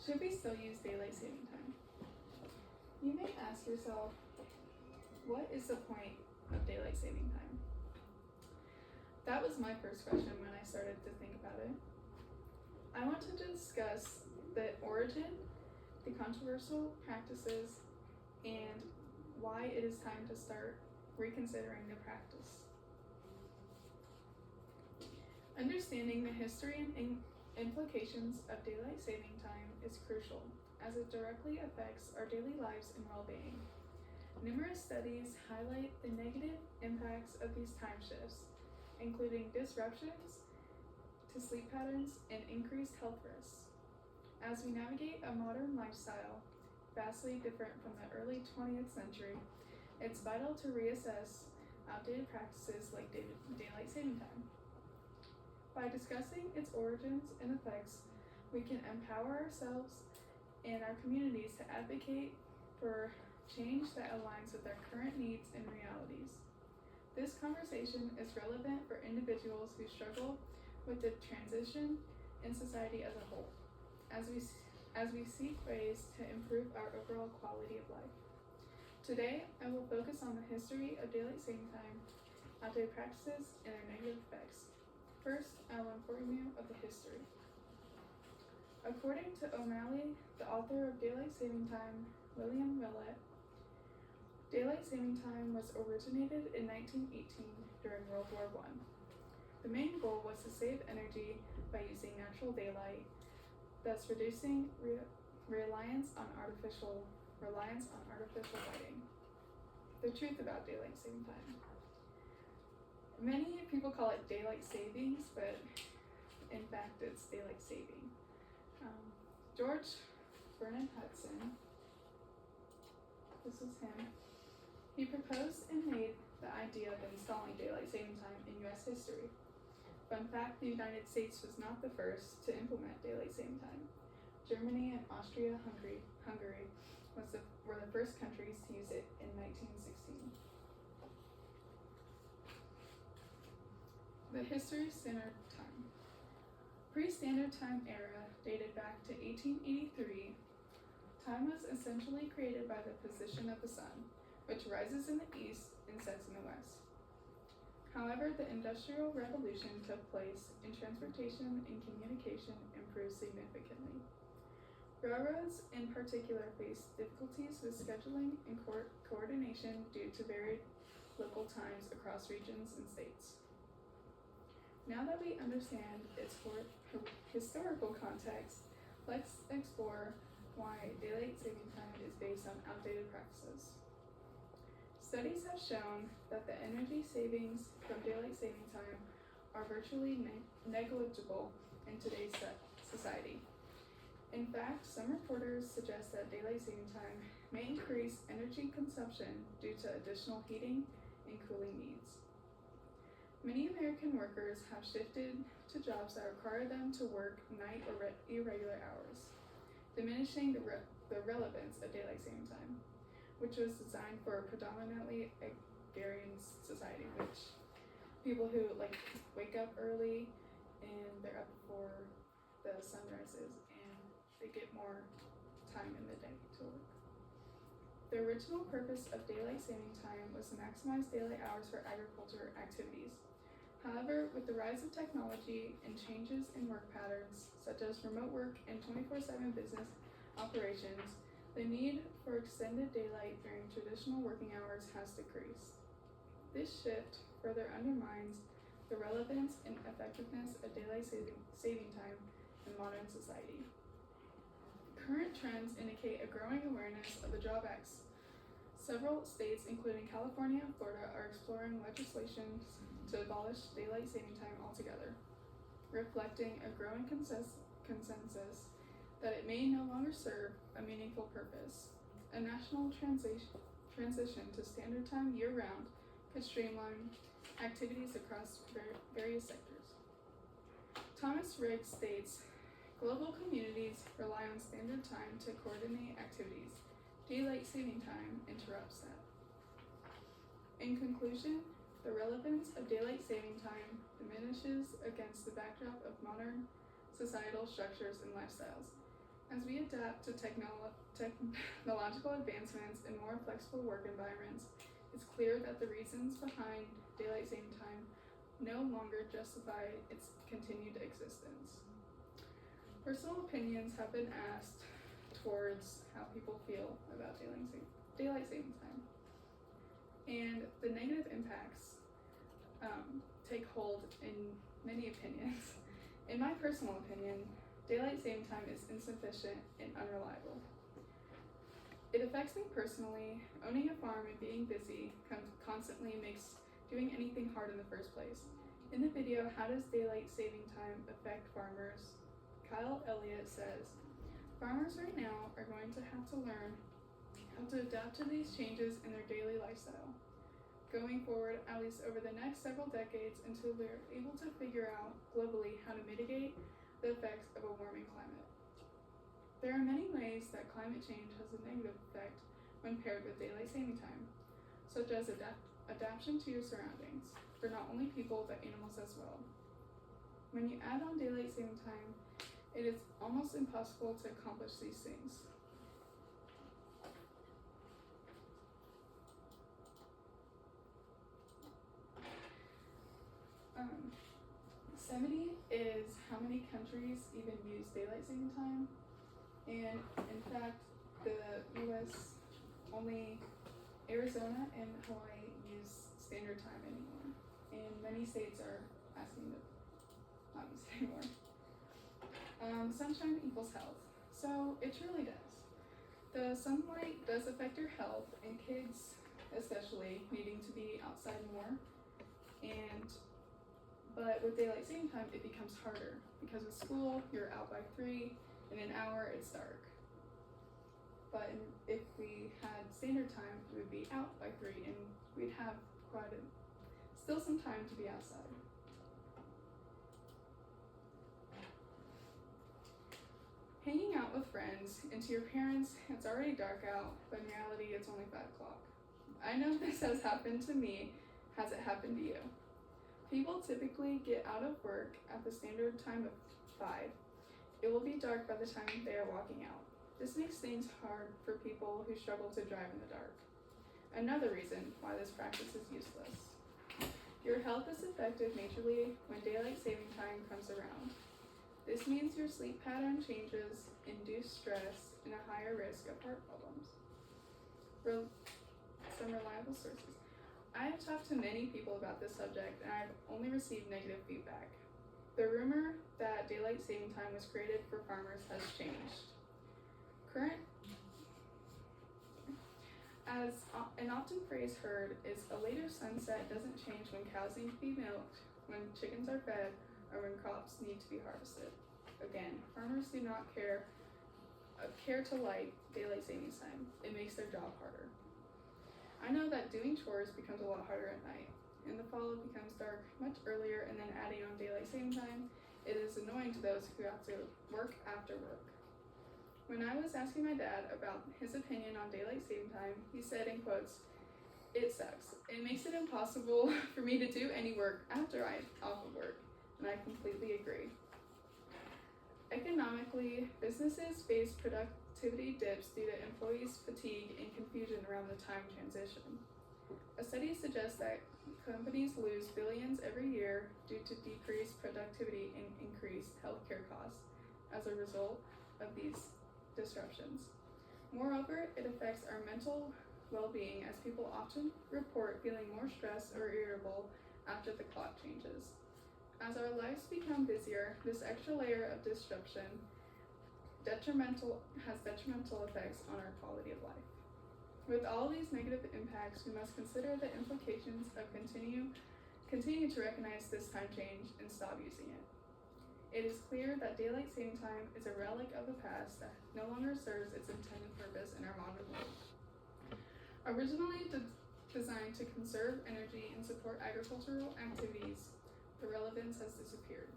Should we still use daylight saving time? You may ask yourself, what is the point of daylight saving time? That was my first question when I started to think about it. I want to discuss the origin, the controversial practices, and why it is time to start reconsidering the practice. Understanding the history and implications of daylight saving time is crucial, as it directly affects our daily lives and well-being. Numerous studies highlight the negative impacts of these time shifts, including disruptions to sleep patterns and increased health risks. As we navigate a modern lifestyle vastly different from the early 20th century, it's vital to reassess outdated practices like daylight saving time. By discussing its origins and effects, we can empower ourselves and our communities to advocate for change that aligns with our current needs and realities. This conversation is relevant for individuals who struggle with the transition in society as a whole, as we seek ways to improve our overall quality of life. Today, I will focus on the history of daylight saving time, outdated practices, and their negative effects. First, I will inform you of the history. According to O'Malley, the author of Daylight Saving Time, William Willett, daylight saving time was originated in 1918 during World War I. The main goal was to save energy by using natural daylight, thus reducing reliance on artificial lighting. The truth about daylight saving time. Many people call it daylight savings, but in fact it's daylight saving. George Vernon Hudson, this was him, he proposed and made the idea of installing daylight saving time in U.S. history. Fun fact, the United States was not the first to implement daylight saving time. Germany and Austria-Hungary were the first countries to use it in 1916. The history of standard time. Pre-standard time era dated back to 1883. Time was essentially created by the position of the sun, which rises in the east and sets in the west. However, the Industrial Revolution took place and transportation and communication improved significantly. Railroads in particular faced difficulties with scheduling and coordination due to varied local times across regions and states. Now that we understand its historical context, let's explore why daylight saving time is based on outdated practices. Studies have shown that the energy savings from daylight saving time are virtually negligible in today's society. In fact, some reporters suggest that daylight saving time may increase energy consumption due to additional heating and cooling needs. Many American workers have shifted to jobs that require them to work night or irregular hours, diminishing the relevance of daylight saving time, which was designed for a predominantly agrarian society, which people who wake up early and they're up before the sun rises and they get more time in the day to work. The original purpose of daylight saving time was to maximize daylight hours for agriculture activities. However, with the rise of technology and changes in work patterns, such as remote work and 24/7 business operations, the need for extended daylight during traditional working hours has decreased. This shift further undermines the relevance and effectiveness of daylight saving time in modern society. Current trends indicate a growing awareness of the drawbacks. Several states, including California and Florida, are exploring legislation to abolish daylight saving time altogether, reflecting a growing consensus that it may no longer serve a meaningful purpose. A national transition to standard time year-round could streamline activities across various sectors. Thomas Riggs states, global communities rely on standard time to coordinate activities. Daylight saving time interrupts that. In conclusion, the relevance of daylight saving time diminishes against the backdrop of modern societal structures and lifestyles. As we adapt to technological advancements and more flexible work environments, it's clear that the reasons behind daylight saving time no longer justify its continued existence. Personal opinions have been asked towards how people feel about daylight saving time. And the negative impacts take hold in many opinions. In my personal opinion, daylight saving time is insufficient and unreliable. It affects me personally. Owning a farm and being busy constantly makes doing anything hard in the first place. In the video, How Does Daylight Saving Time Affect Farmers? Kyle Elliott says, farmers right now are going to have to learn how to adapt to these changes in their daily lifestyle, going forward at least over the next several decades until we're able to figure out globally how to mitigate the effects of a warming climate. There are many ways that climate change has a negative effect when paired with daylight saving time, such as adaptation to your surroundings, for not only people but animals as well. When you add on daylight saving time, it is almost impossible to accomplish these things. Um, 70 is how many countries even use daylight saving time, and in fact, the US, only Arizona and Hawaii use standard time anymore, and many states are asking to not use it anymore. Sunshine equals health, so it truly does. The sunlight does affect your health, and kids especially needing to be outside more, but with daylight saving time, it becomes harder because with school, you're out by 3, in an hour, it's dark. But if we had standard time, we would be out by 3, and we'd have still some time to be outside. Hanging out with friends, and to your parents, it's already dark out, but in reality, it's only 5 o'clock. I know this has happened to me. Has it happened to you? People typically get out of work at the standard time of 5. It will be dark by the time they are walking out. This makes things hard for people who struggle to drive in the dark. Another reason why this practice is useless. Your health is affected majorly when daylight saving time comes around. This means your sleep pattern changes, induce stress, and a higher risk of heart problems. Some reliable sources. I have talked to many people about this subject, and I've only received negative feedback. The rumor that daylight saving time was created for farmers has changed. As an often phrase heard is, a later sunset doesn't change when cows need to be milked, when chickens are fed, or when crops need to be harvested. Again, farmers do not care to light daylight saving time. It makes their job harder. I know that doing chores becomes a lot harder at night. In the fall, it becomes dark much earlier, and then adding on daylight saving time, it is annoying to those who have to work after work. When I was asking my dad about his opinion on daylight saving time, he said in quotes, "It sucks. It makes it impossible for me to do any work after I'm off of work," and I completely agree. Economically, businesses face productivity dips due to employees' fatigue and confusion around the time transition. A study suggests that companies lose billions every year due to decreased productivity and increased healthcare costs as a result of these disruptions. Moreover, it affects our mental well-being as people often report feeling more stressed or irritable after the clock changes. As our lives become busier, this extra layer of disruption has detrimental effects on our quality of life. With all these negative impacts, we must consider the implications of continue to recognize this time change and stop using it. It is clear that daylight saving time is a relic of the past that no longer serves its intended purpose in our modern world. Originally designed to conserve energy and support agricultural activities, the relevance has disappeared.